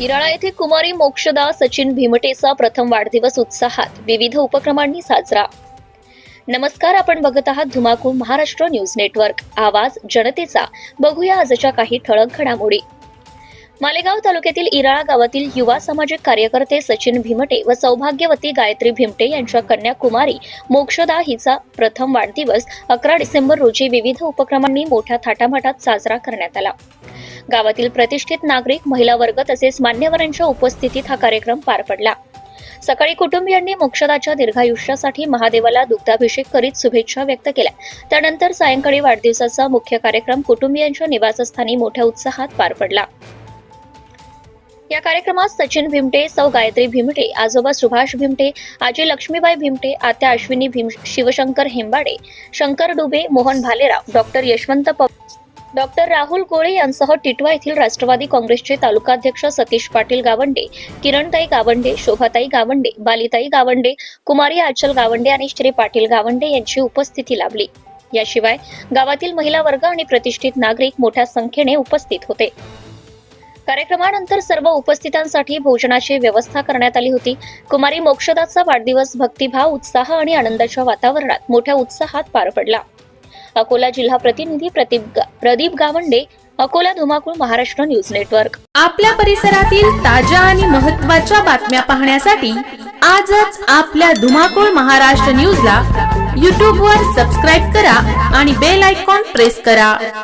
इराळा येथे कुमारी मोक्षदा सचिन भीमटेचा प्रथम वाढदिवस उत्साहात विविध उपक्रमांनी साजरा। नमस्कार, आपण बघत आहात धुमाकूळ महाराष्ट्र न्यूज नेटवर्क, आवाज जनतेचा। बघूया आजच्या काही ठळक घडामोडी। मालेगाव तालुक्यातील इराळा गावातील युवा सामाजिक कार्यकर्ते सचिन भीमटे व सौभाग्यवती गायत्री भीमटे यांच्या कन्या कुमारी मोक्षदा हिचा प्रथम वाढदिवस 11 डिसेंबर रोजी विविध उपक्रमांनी मोठ्या थाटामाटात साजरा करण्यात आला। गावातील प्रतिष्ठित नागरिक, महिला वर्ग तसेच मान्यवरांच्या उपस्थितीत हा कार्यक्रम पार पडला। सकाळी कुटुंबियांनी मोक्षदाच्या दीर्घायुष्यासाठी महादेवाला दुग्धाभिषेक करीत शुभेच्छा व्यक्त केल्या। त्यानंतर सायंकाळी वाढदिवसाचा मुख्य कार्यक्रम कुटुंबियांच्या निवासस्थानी मोठ्या उत्साहात पार पडला। या कार्यक्रमात सचिन भीमटे, सौ गायत्री भीमटे, आजोबा सुभाष भीमटे, आजी लक्ष्मीबाई भीमटे, आत्या अश्विनी शिवशंकर हेंबाडे, शंकर डुबे, मोहन भालेराव, डॉक्टर यशवंत डॉक्टर राहुल कोळे यांसह टिटवा येथील राष्ट्रवादी काँग्रेसचे तालुकाध्यक्ष सतीश पाटील गावंडे, किरणताई गावंडे, शोभाताई गावंडे, बालिताई गावंडे, कुमारी आचल गावंडे आणि श्री पाटील गावंडे यांची उपस्थिती लाभली। याशिवाय गावातील महिला वर्ग आणि प्रतिष्ठित नागरिक मोठ्या संख्येने उपस्थित होते। कार्यक्रमानंतर सर्व उपस्थितांसाठी भोजनाची व्यवस्था करण्यात आली होती। कुमारी मोक्षदाचा वाढदिवस भक्तिभाव, उत्साह आणि आनंदाच्या वातावरणात मोठ्या उत्साहात पार पडला। अकोला जिल्हा प्रतिनिधी प्रदीप गावंडे, अकोला धुमाकूळ महाराष्ट्र न्यूज नेटवर्क। आपल्या परिसरातील ताज्या आणि महत्त्वाच्या बातम्या पाहण्यासाठी आजच आपल्या धुमाकूळ महाराष्ट्र न्यूजला YouTube वर सबस्क्राइब करा आणि बेल आयकॉन प्रेस करा।